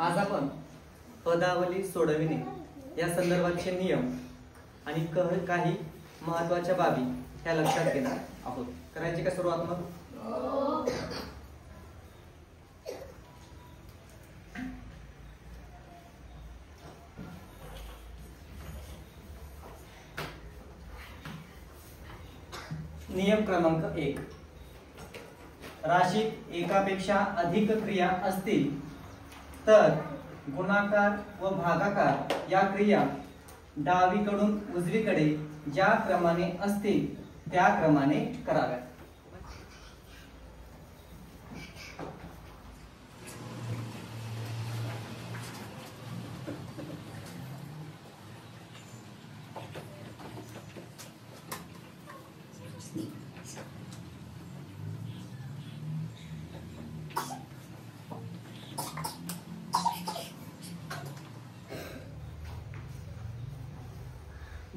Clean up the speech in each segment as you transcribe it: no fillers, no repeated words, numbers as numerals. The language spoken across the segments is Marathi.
आज आपण पदावली सोडविणे या संदर्भाचे नियम आणि काही महत्त्वाच्या बाबी ह्या लक्षात घेणार आहोत. करायची का सुरुवात मग? नियम क्रमांक 1. राशीत एकापेक्षा अधिक क्रिया असतील तर गुणाकार व भागाकार या क्रिया डावीकडून उजवीकडे ज्या क्रमाने असतील त्या क्रमाने कराव्यात.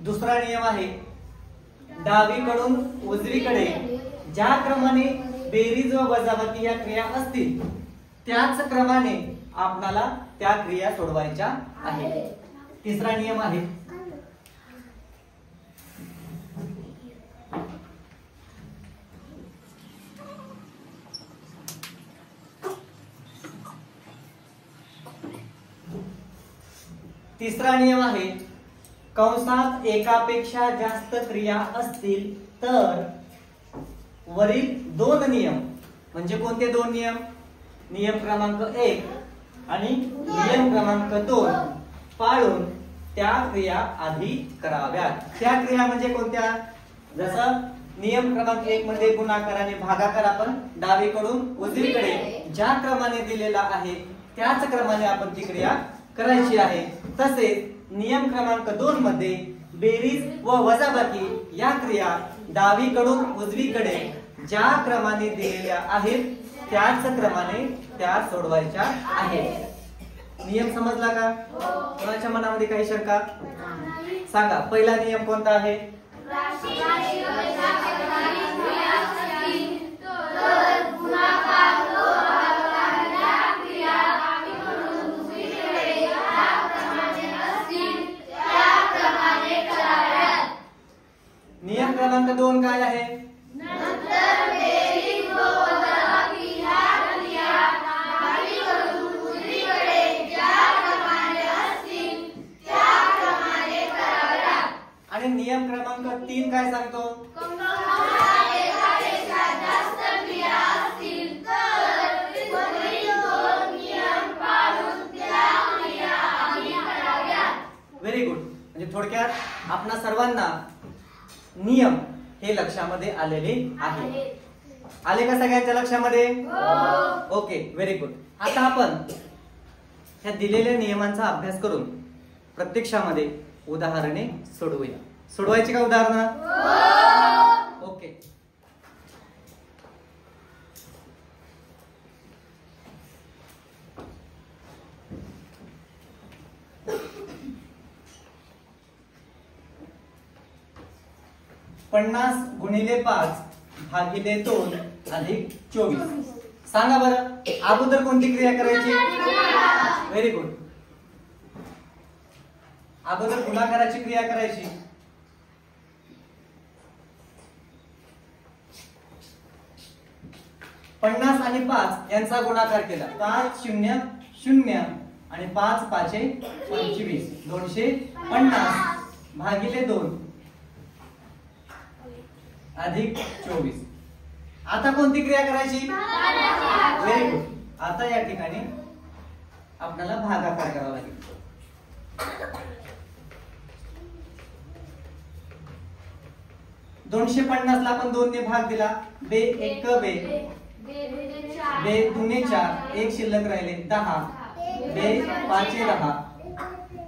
दुसरा नियम आहे, डावीकडून उजवीकडे ज्या क्रमाने बेरीज व वजाबाकी या क्रिया असतील त्याच क्रमाने आपल्याला त्या क्रिया सोडवायच्या आहेत. तिसरा नियम आहे, कंसात एकापेक्षा जास्त क्रिया असतील तर वरील दोन नियम म्हणजे कोणते दोन नियम? नियम क्रमांक 1 आणि नियम क्रमांक 2 पाळून त्या क्रिया आधी कराव्यात. त्या क्रिया म्हणजे कोणत्या? जसं नियम क्रमांक 1 मध्ये गुणाकार आणि भागाकार आपण डावीकडून उजवीकडे ज्या क्रमाने दिलेला आहे त्याच क्रमाने आपण ती क्रिया करायची आहे. तसेच नियम क्रमांक 2 मध्ये बेरीज व वजाबाकी या क्रिया डावीकडून उजवीकडे ज्या क्रमाने दिलेल्या आहेत त्याच क्रमाने त्या सोडवायच्या आहेत. नियम समजला का? कोणाच्या मनामध्ये काही शंका? सांगा, पहिला नियम कोणता आहे? नियम क्रमांक 2 काय आहे? नंतर बेरीज व वजाबाकी ह्या क्रिया डावीकडून उजवीकडे ज्या क्रमाने असतील त्या क्रमाने कराव्यात. आणि नियम क्रमांक 3 काय सांगतो? कंसात एकापेक्षा जास्त क्रिया असतील तर वरील दोन नियम पाळून त्या क्रिया आधी कराव्यात. Very good. म्हणजे थोडक्यात आपणा सर्वांना नियम हे लक्षामध्ये आलेले आहे. आले का सगळ्यांच्या लक्षामध्ये? Okay, very good. आता आपण ह्या दिलेल्या नियमांचा अभ्यास करून प्रत्यक्षामध्ये उदाहरणे सोडवूया. सोडवायची का उदाहरणं? ओके. पन्नास गुणिले 5 भागिले 2 अधिक 24. सांगा बरं, अगोदर कोणती क्रिया करायची? Very good. अगोदर गुणाकाराची क्रिया करायची. पन्नास आणि 5 यांचा गुणाकार केला. 5 0 0 आणि 5 5 25. 250 भागिले 2 अधिक 24. आता कोणती क्रिया करायची? Very good. आता या ठिकाणी आपल्याला भागाकार करावा लागेल. दोनशे 250 ला आपण 2 ने भाग दिला. बे 1 बे, बे 2 4, 1 शिल्लक राहिले 10, बे 5 10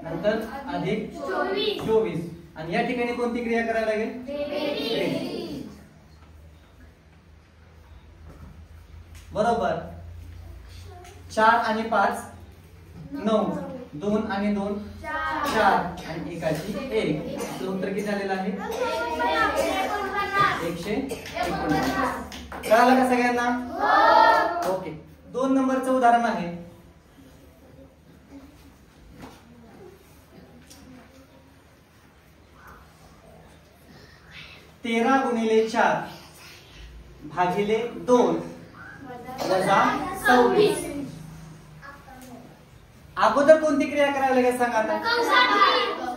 नंतर अधिक 24. आणि या ठिकाणी कोणती क्रिया करायला लागेल? बरोबर. 4 आणि 5 9, 2 आणि 2 4 आणि 1 1. उत्तर किती आलेलं आहे? 149. कळालं का सगळ्यांना? ओके. 2 नंबरचं उदाहरण आहे. 13 गुणिले 4 भागिले 2 वजा 26. अगोदर कोणती क्रिया करावी लागेल सांगा आता?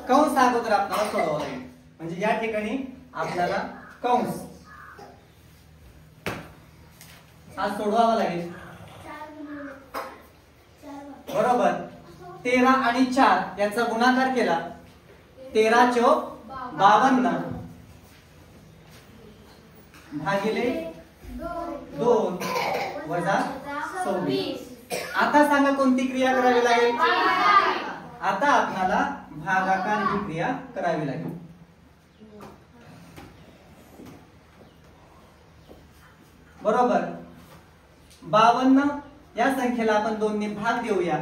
कंस अगोदर आपल्याला सोडवावा लागेल. म्हणजे या ठिकाणी आपल्याला कंस हा सोडवावा लागेल. बरोबर. 13 आणि 4 यांचा गुणाकार केला. 13 चौक 52 भागिले 2 वजा 26. आता सांगा कोणती क्रिया करावी लागेल? आता आपल्याला भागाकार ही क्रिया करावी लागेल. बरोबर. 52 या संख्येला आपण 2 ने भाग देऊया.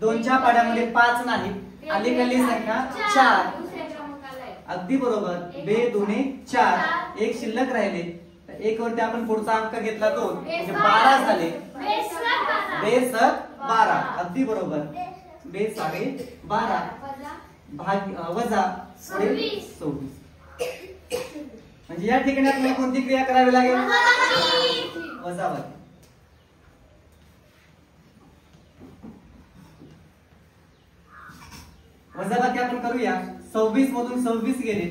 2च्या पाड्यामध्ये 5 नाही, अलीकडली संख्या 4. अगदी बरोबर. 2 दुने 4, एक शिल्लक राहिले. एक वरती आपण पुढचा अंक घेतला 2 म्हणजे 12 झाले. 2 12. अगदी बरोबर. 2 साडे 12 भाग वजा 26. म्हणजे या ठिकाणी आपल्याला कोणती क्रिया करावी लागेल? वजाबाकी. वजाबाकी आपण करूया. 26 मधून 26 गेले,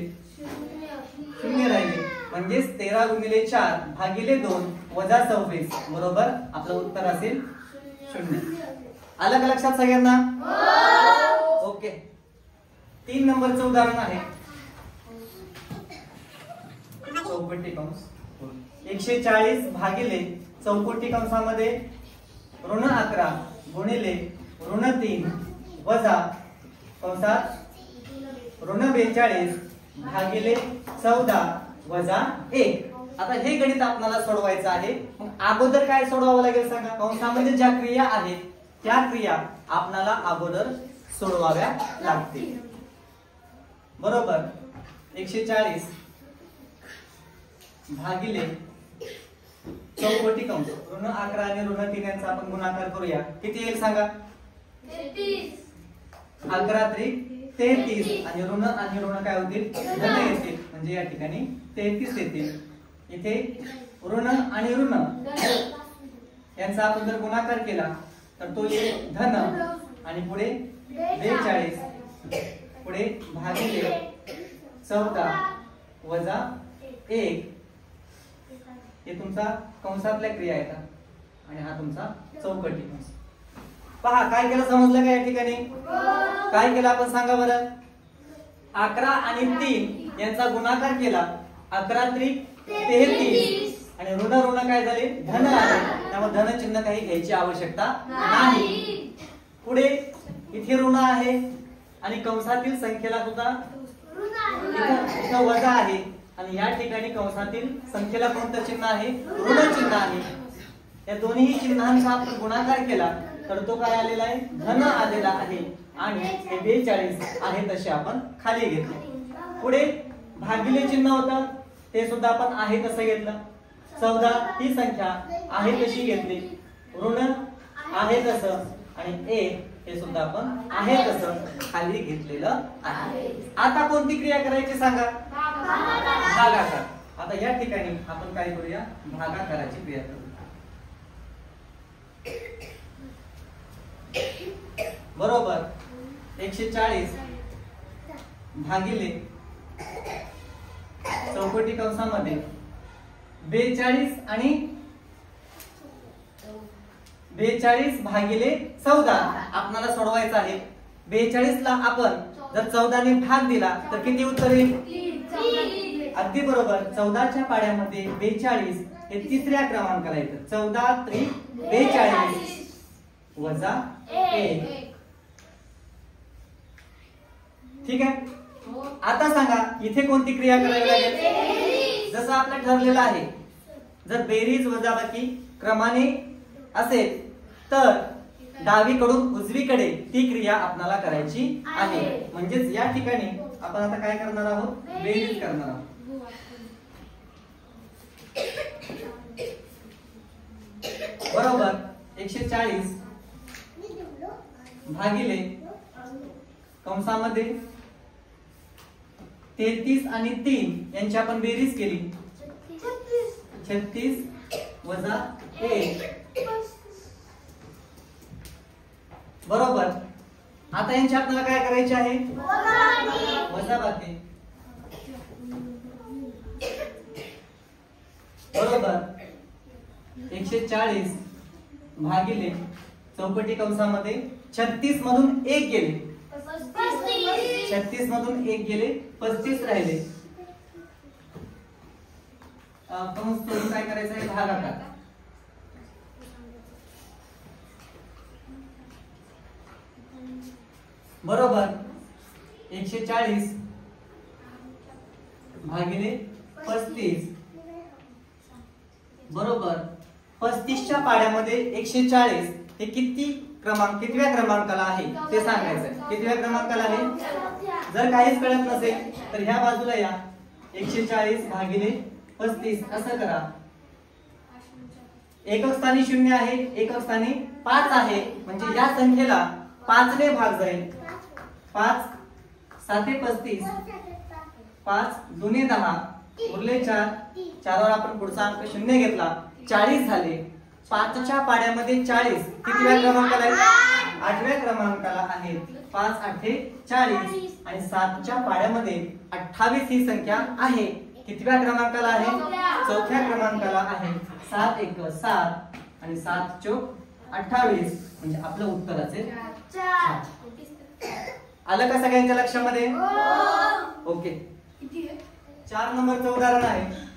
0 राहिले. म्हणजेच 13 गुणिले 4 भागिले 2 वजा 26 बरोबर आपलं उत्तर असेल 0. आलं का लक्षात सगळ्यांना? ओके. 3 नंबरचं उदाहरण आहे. चौकटी कंस 140 भागिले चौकटी कंसामध्ये ऋण 11 गुणिले ऋण 3 वजा कंसात ऋण 42 भागिले 14 वजा 1. आता हे गणित आपल्याला सोडवायचं आहे. मग अगोदर काय सोडवावं लागेल सांगा? कंसामध्ये ज्या क्रिया आहेत त्या क्रिया आपल्याला अगोदर सोडवाव्या लागतील. बरोबर. 140 भागिले चौकटी कंस ऋण 11 आणि ऋण 3 यांचा आपण गुणाकार करूया. किती येईल सांगा? 11 त्रिक 33 आणि ऋण काय होतील? धन येतील. म्हणजे या ठिकाणी 33 येतील. इथे ऋण आणि ऋण यांचा आपण जर गुणाकार केला तर तो येईल धन आणि पुढे 42 पुढे भागिले 14 वजा 1. हे तुमचा कंसातल्या क्रिया येतात आणि हा तुमचा चौकटी कंस. पहा काय केलं समजलं का या ठिकाणी? काय केलं आपण सांगा बरं? 11 आणि 3 यांचा गुणाकार केला. 11 त्रिक 33 आणि ऋण काय झाले? धन आले. त्यामुळे धन चिन्ह काही घ्यायची आवश्यकता नाही. पुढे इथे ऋण आहे आणि कंसातील संख्येला सुद्धा इथं वजा आहे आणि या ठिकाणी कंसातील संख्येला कोणतं चिन्ह आहे? ऋण चिन्ह आहे. या दोन्ही चिन्हांचा आपण गुणाकार केला तर तो काय आलेला आहे? धन आलेला आहे. आणि हे 42 आहे तसे आपण खाली घेतले. पुढे भागिले चिन्ह होतं ते सुद्धा आपण आहे तसं घेतलं. 14 ही संख्या आहे तशी घेतली. ऋण आहे तसं आणि 1 हे सुद्धा आपण आहे तसं खाली घेतलेलं आहे. आता कोणती क्रिया करायची सांगा? भागाकार. आता या ठिकाणी आपण काय करूया? भागाकाराची क्रिया करू. बरोबर. 140 भागिले चौकटी कंसामध्ये 42 आणि 42 भागिले 14 आपल्याला सोडवायचं आहे. 42 ला आपण जर 14 ने भाग दिला तर किती उत्तर येईल? अगदी बरोबर. 14च्या पाड्यामध्ये 42 हे तिसऱ्या क्रमांकाला येतं. 14 त्रिक 42 वजा 1. ठीक आहे. आता सांगा इथे कोणती क्रिया करावी लागेल? जसं आपलं ठरलेलं आहे जर बेरीज वजाबाकी क्रमाने असेल तर डावीकडून उजवीकडे ती क्रिया आपल्याला करायची आहे. म्हणजेच या ठिकाणी आपण आता काय करणार आहोत? बेरीज करणार आहोत. बरोबर. 140 भागिले कंसामध्ये 33 आणि 3 यांची आपण बेरीज केली. 36 वजा 1 बरोबर. आता यांची आपल्याला काय करायचे आहे? वजाबाकी. बरोबर. 140 भागिले चौकटी कंसामध्ये 36 मधून 1 गेले, 36 मधून 1 गेले, 35 राहिले. कंस सोडून काय करायचं आहे? भागाकार. बरोबर. 140 भागिले 35 बरोबर. 35 च्या पाड्यामध्ये 140 हे कितव्या क्रमांकाला आहे ते सांगायचं. कितव्या क्रमांकाला आहे? जर काहीच कळत नसेल तर ह्या बाजूला या. 140 भागिले 35 असं करा. एकक स्थानी 0 आहे, एकक स्थानी 5 आहे, म्हणजे या संख्येला 5 ने भाग जाईल. 5 7 35, 5 2 10 उरले 4, 4 वर आपण पुढचा अंक 0 घेतला, 40 झाले. 5 च्या पाड्यामध्ये 40 कितव्या क्रमांकाला आहे? 8व्या क्रमांकाला आहे. 5 8 40 आणि 7 च्या पाड्यामध्ये 28 ही संख्या आहे. कितव्या क्रमांकाला आहे? 4थ्या क्रमांकाला आहे. 7 1 7 आणि 7 चौक 28 म्हणजे आपलं उत्तर असेल 4. आलं का सगळ्यांच्या लक्षामध्ये? ओके. 4 नंबरचं उदाहरण आहे.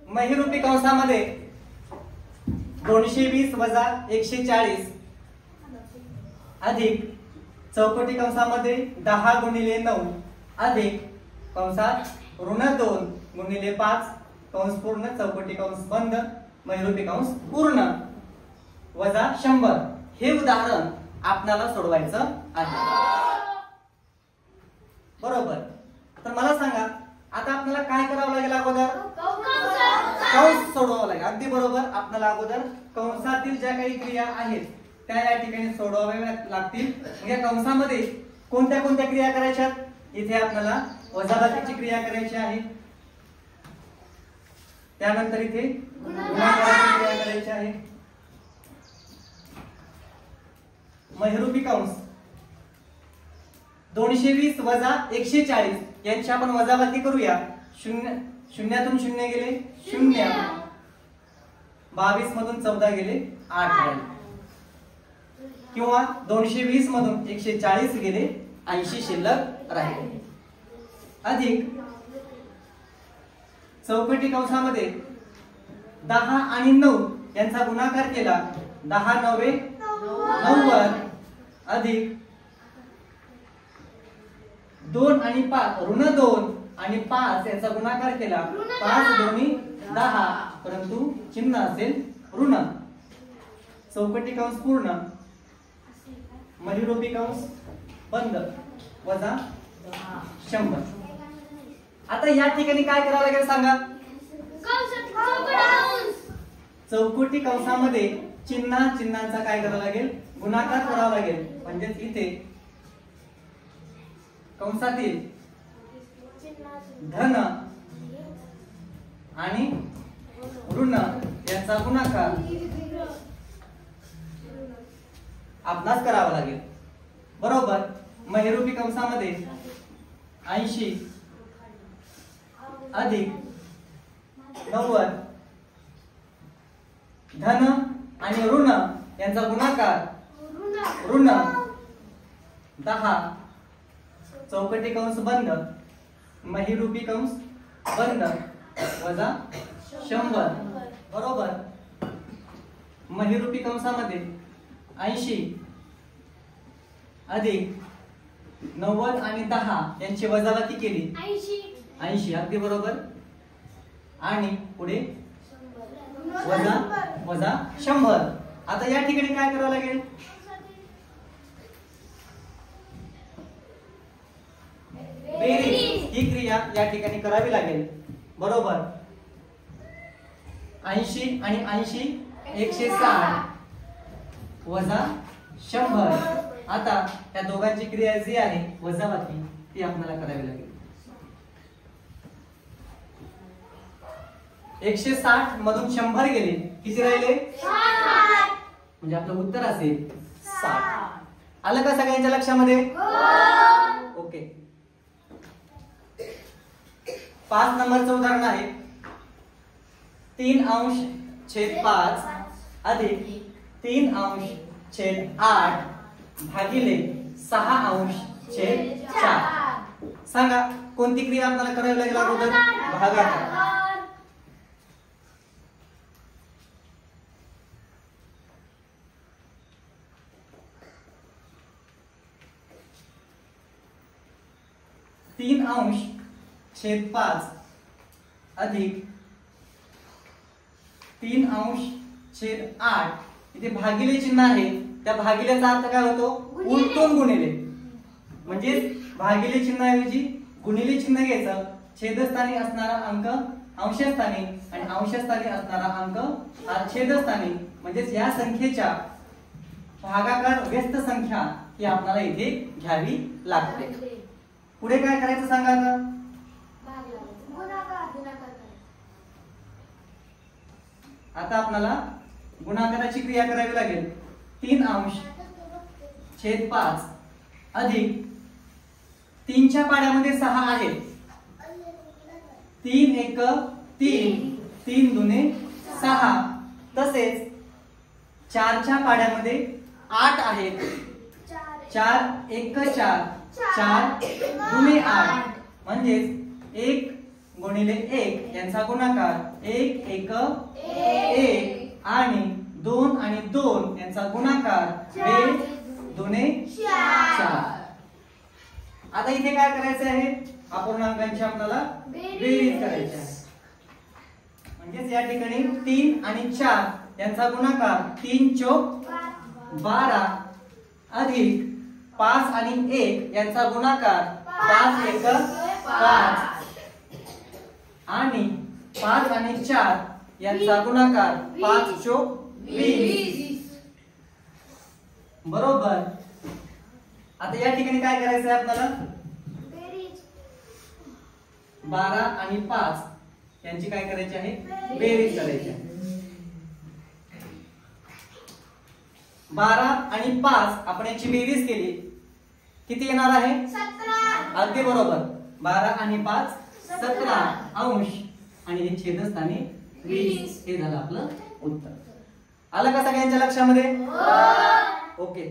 महिरूपी कंसामध्ये 220 वजा 140 अधिक चौकटी कंसामध्ये 10 गुणिले 9 अधिक कंसात ऋण 2 गुणिले 5 कंस पूर्ण चौकटी कंस बंद महिरूपी कंस पूर्ण वजा 100 हे उदाहरण आपल्याला सोडवायचं आहे. बरोबर. तर मला सांगा आता आपल्याला काय करावं लागेल? अगोदर कंस सोडवावा लागेल. अगदी बरोबर. आपल्याला अगोदर कंसातील ज्या काही क्रिया आहेत त्या या ठिकाणी सोडवाव्या लागतील. या कंसामध्ये कोणत्या कोणत्या क्रिया करायच्या? इथे आपल्याला वजाबाकीची क्रिया करायची आहे, त्यानंतर इथे गुणाकाराची क्रिया करायची आहे. महिरूपी कंस 220 वजा 140 यांची आपण वजाबाकी करूया. 0 शून्यातून 0 गेले 0, 22 मधून 14 गेले 8 राहिले. किंवा 220 मधून 140 गेले 80 शिल्लक राहिले. अधिक चौकटी कंसामध्ये 10 आणि 9 यांचा गुणाकार केला. 10 9 90 अधिक 2 आणि 5 ऋण 2 आणि 5 याचा गुणाकार केला. 5 2 10 परंतु चिन्ह असेल ऋण. चौकटी कंस पूर्ण महिरूपी कंस बंद वजा 100. आता या ठिकाणी काय करावं लागेल सांगा? चौकटी कंसामध्ये चिन्हांचा काय करावं लागेल? गुणाकार करावा लागेल. म्हणजे इथे कंसातील धन आणि ऋण याचा गुणाकार आपणास करावा लागेल. बरोबर. महिरूपी कंसामध्ये 80 अधिक 90 धन आणि ऋण यांचा गुणाकार ऋण 10 चौकटी कंस बंद महिरूपी कंस बंद वजा 100. बरोबर. महिरूपी कंसामध्ये 80 अधिक 90 आणि 10 यांची वजाबाकी केली 80 अगदी बरोबर. आणि पुढे वजा 100. आता या ठिकाणी काय करावं लागेल? बेरीज ही क्रिया या ठिकाणी करावी लागेल. बरोबर. 80 आणि 80 160 वजा 100 आता या दोघांची क्रिया जी आहे वजाबाकी ती आपल्याला करावी लागेल. 160 मधून 100 गेले, किती राहिले? 60. म्हणजे आपलं उत्तर असेल 60. आलं का सगळ्यांच्या लक्षामध्ये? ओके. 5 नंबरचं उदाहरण आहे 3/5 अधिक 3/8 भागिले 6/4. सांगा कोणती क्रिया आपल्याला करावी लागेल अगोदर? भागाकार. 3/5 अधिक 3/8 इथे भागिले चिन्ह आहे, त्या भागिलेचा अर्थ काय होतो? उलटून गुणिले. म्हणजे भागिले चिन्हाऐवजी गुणिले चिन्ह घ्यायचं. छेदस्थानी असणारा अंक अंशस्थानी आणि अंशस्थानी असणारा अंक हा छेदस्थानी. म्हणजे या संख्येच्या भागाकार व्यस्त संख्या ही आपल्याला इथे घ्यावी लागते. पुढे काय करायचं सांगा आता? आता आपल्याला गुणाकाराची क्रिया करावी लागेल. 3/5 अधिक 3च्या पाड्यामध्ये 6 आहेत. 3 1 3, 3 2 6. तसेच 4च्या पाड्यामध्ये 8 आहेत. 4 1 4, 4 2 8. म्हणजेच 1 गुणिले 1 यांचा गुणाकार 1 1 1 आणि 2 आणि 2 यांचा गुणाकार 2 2 4. आता इथे काय करायचं आहे? अपूर्णांकांची आपल्याला बेरीज करायची आहे. म्हणजेच या ठिकाणी 3 आणि 4 यांचा गुणाकार 3 चौक 12 अधिक 5 आणि 1 यांचा गुणाकार 5 1 5 आणि 5 आणि 4 यांचा गुणाकार 5 चौक 20. बरोबर. आता या ठिकाणी काय करायचं आहे आपल्याला? 12 आणि 5 यांची काय करायची आहे? बेरीज करायची आहे. 12 आणि 5 आपण याची बेरीज केली, किती येणार आहे? 17. अगदी बरोबर. 12 आणि 5 17 अंश आणि हे छेदस्थानी 20. हे झालं आपलं उत्तर. आलं का सगळ्यांच्या लक्षामध्ये? ओके.